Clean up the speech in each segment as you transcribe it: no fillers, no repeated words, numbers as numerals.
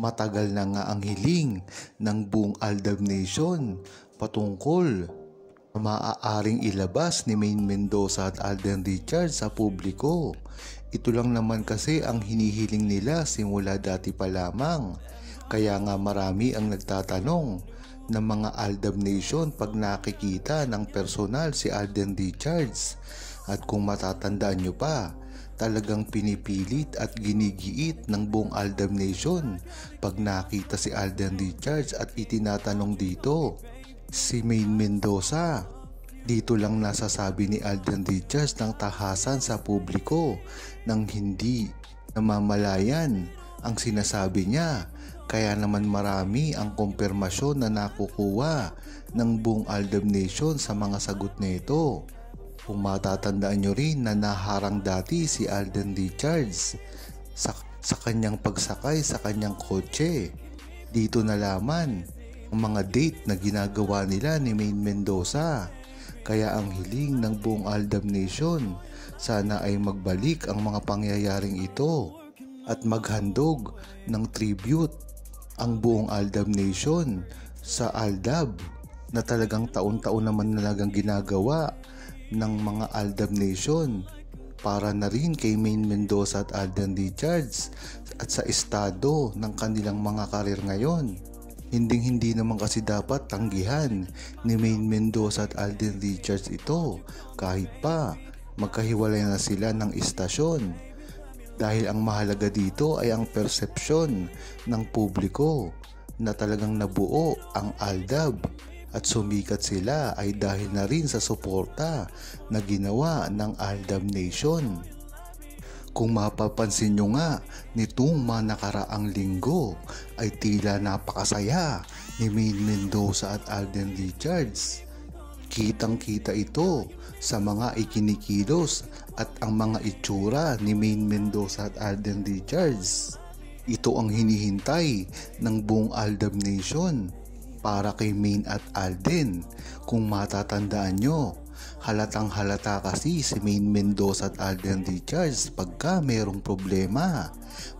Matagal na nga ang hiling ng buong Aldab Nation patungkol sa maaaring ilabas ni Maine Mendoza at Alden Richards sa publiko. Ito lang naman kasi ang hinihiling nila simula dati pa lamang. Kaya nga marami ang nagtatanong ng mga Aldab Nation pag nakikita ng personal si Alden Richards. At kung matatandaan nyo pa, talagang pinipilit at ginigiit ng buong Aldab Nation pag nakita si Alden Richards at itinatanong dito si Maine Mendoza. Dito lang nasasabi ni Alden Richards ng tahasan sa publiko nang hindi namamalayan ang sinasabi niya. Kaya naman marami ang kumpirmasyon na nakukuha ng buong Aldab Nation sa mga sagot nito. Kung matatandaan nyo rin na naharang dati si Alden Richards sa kanyang pagsakay sa kanyang kotse. Dito nalaman ang mga date na ginagawa nila ni Maine Mendoza. Kaya ang hiling ng buong Aldab Nation, sana ay magbalik ang mga pangyayaring ito at maghandog ng tribute ang buong Aldab Nation sa Aldab na talagang taon-taon naman nalagang ginagawa ng mga Aldab Nation para na rin kay Maine Mendoza at Alden Richards at sa estado ng kanilang mga karir ngayon. Hindi naman kasi dapat tanggihan ni Maine Mendoza at Alden Richards ito kahit pa magkahiwalay na sila ng istasyon. Dahil ang mahalaga dito ay ang persepsyon ng publiko na talagang nabuo ang Aldab at sumikat sila ay dahil na rin sa suporta na ginawa ng Aldab Nation. Kung mapapansin nyo nga, nitong mga nakaraang linggo ay tila napakasaya ni Maine Mendoza at Alden Richards. Kitang-kita ito sa mga ikinikilos at ang mga itsura ni Maine Mendoza at Alden Richards. Ito ang hinihintay ng buong Aldab Nation para kay Maine at Alden. Kung matatandaan nyo, halatang halata kasi si Maine Mendoza at Alden Richards pagka mayroong problema.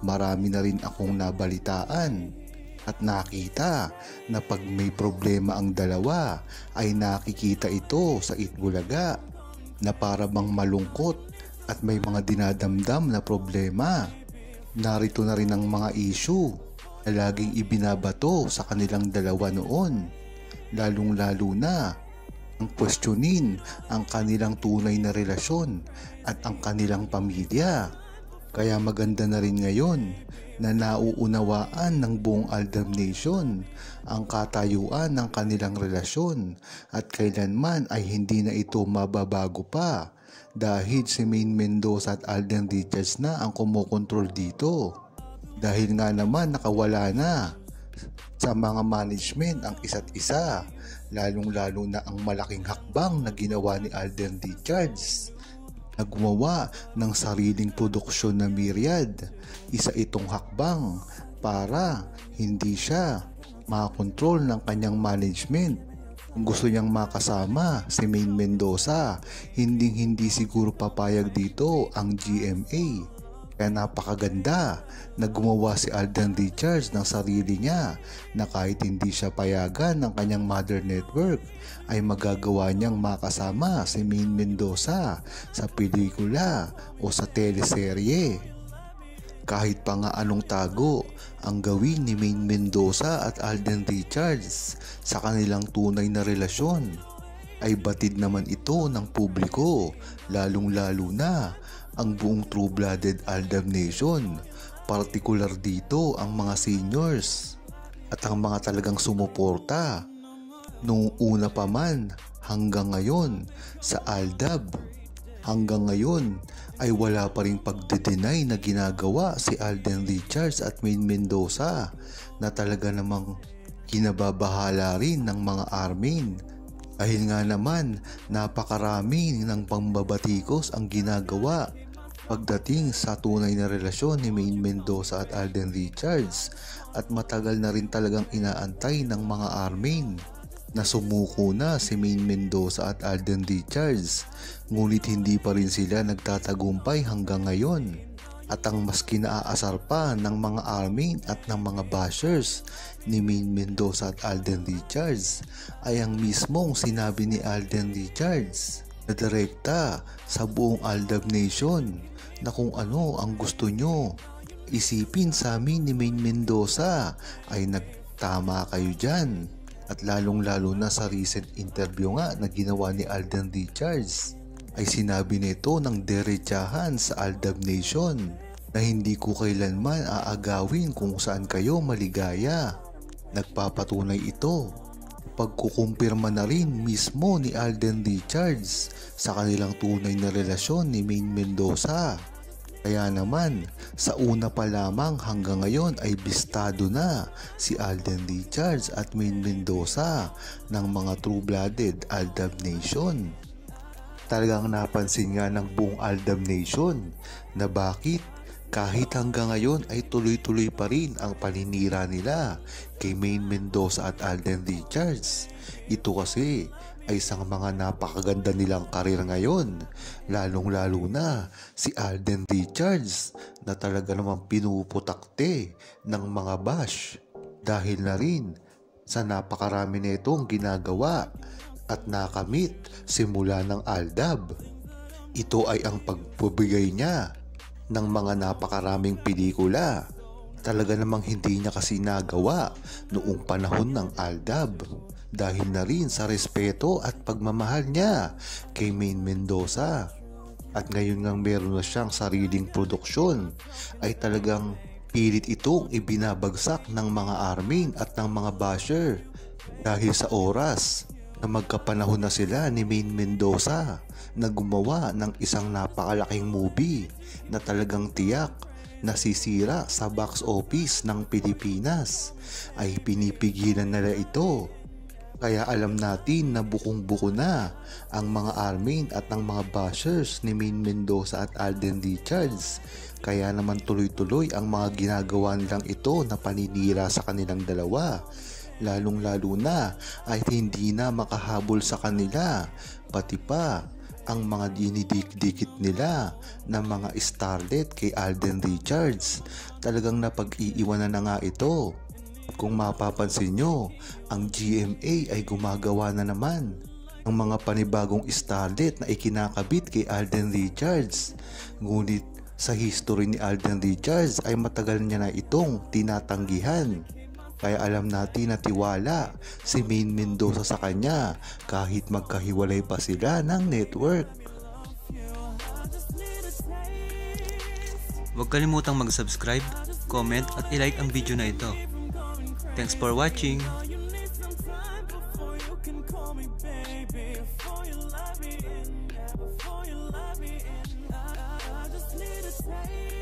Marami na rin akong nabalitaan at nakita na pag may problema ang dalawa ay nakikita ito sa Itbulaga na para bang malungkot at may mga dinadamdam na problema. Narito na rin ang mga issue na laging ibinabato sa kanilang dalawa noon, lalong-lalo na ang questionin ang kanilang tunay na relasyon at ang kanilang pamilya. Kaya maganda na rin ngayon na nauunawaan ng buong Aldab Nation ang katayuan ng kanilang relasyon at kailanman ay hindi na ito mababago pa dahil si Maine Mendoza at Alden Richards na ang kumokontrol dito. Dahil nga naman nakawala na sa mga management ang isa't isa, lalong-lalo na ang malaking hakbang na ginawa ni Alden Richards na gumawa ng sariling produksyon na Myriad. Isa itong hakbang para hindi siya makakontrol ng kanyang management. Kung gusto niyang makasama si Maine Mendoza, hindi siguro papayag dito ang GMA. Kaya napakaganda na gumawa si Alden Richards ng sarili niya na kahit hindi siya payagan ng kanyang mother network ay magagawa niyang makasama si Maine Mendoza sa pelikula o sa teleserye. Kahit pa nga anong tago ang gawin ni Maine Mendoza at Alden Richards sa kanilang tunay na relasyon, ay batid naman ito ng publiko, lalong-lalo na ang buong true-blooded Aldab Nation, partikular dito ang mga seniors at ang mga talagang sumuporta noong una pa man hanggang ngayon sa Aldab. Hanggang ngayon ay wala pa ring pagde-deny na ginagawa si Alden Richards at Maine Mendoza na talaga namang kinababahala rin ng mga armin. Dahil nga naman napakarami ng pambabatikos ang ginagawa pagdating sa tunay na relasyon ni Maine Mendoza at Alden Richards at matagal na rin talagang inaantay ng mga armin na sumuko na si Maine Mendoza at Alden Richards, ngunit hindi pa rin sila nagtatagumpay hanggang ngayon. At ang mas kinaasar pa ng mga army at ng mga bashers ni Maine Mendoza at Alden Richards ay ang mismong sinabi ni Alden Richards na direkta sa buong Aldab Nation na kung ano ang gusto nyo isipin sa amin ni Maine Mendoza ay nagtama kayo dyan. At lalong lalo na sa recent interview nga na ginawa ni Alden Richards ay sinabi nito ng derechahan sa Aldab Nation na hindi ko kailanman aagawin kung saan kayo maligaya. Nagpapatunay ito pagkukumpirma na rin mismo ni Alden Richards sa kanilang tunay na relasyon ni Maine Mendoza. Kaya naman sa una pa lamang hanggang ngayon ay bistado na si Alden Richards at Maine Mendoza ng mga true-blooded Aldab Nation. Talagang napansin nga ng buong Aldab Nation na bakit kahit hanggang ngayon ay tuloy-tuloy pa rin ang paninira nila kay Maine Mendoza at Alden Richards. Ito kasi ay isang mga napakaganda nilang karir ngayon, lalong-lalo na si Alden Richards na talaga namang pinuputakte ng mga bash dahil na rin sa napakarami nitong ginagawa at nakamit simula ng Aldab. Ito ay ang pagbibigay niya ng mga napakaraming pelikula. Talaga namang hindi niya kasi nagawa noong panahon ng Aldab dahil na rin sa respeto at pagmamahal niya kay Maine Mendoza. At ngayon nga meron na siyang sariling produksyon ay talagang pilit itong ibinabagsak ng mga army at ng mga basher dahil sa oras na magkapanahon na sila ni Maine Mendoza na gumawa ng isang napakalaking movie na talagang tiyak na sisira sa box office ng Pilipinas ay pinipigilan nila ito. Kaya alam natin na bukong-buko na ang mga army at ang mga bashers ni Maine Mendoza at Alden Richards. Kaya naman tuloy-tuloy ang mga ginagawa nilang ito na paninira sa kanilang dalawa. Lalong-lalo na ay hindi na makahabol sa kanila, pati pa ang mga dinidikdikit nila ng mga starlet kay Alden Richards. Talagang napag-iiwanan na nga ito. Kung mapapansin nyo, ang GMA ay gumagawa na naman ng mga panibagong starlet na ikinakabit kay Alden Richards. Ngunit sa history ni Alden Richards ay matagal niya na itong tinatanggihan. Kaya alam natin na tiwala si Maine Mendoza sa kanya kahit magkahiwalay pa sila ng network. Huwag kalimutang mag-subscribe, comment at i-like ang video na ito. Thanks for watching! Before you let me in, I just need to say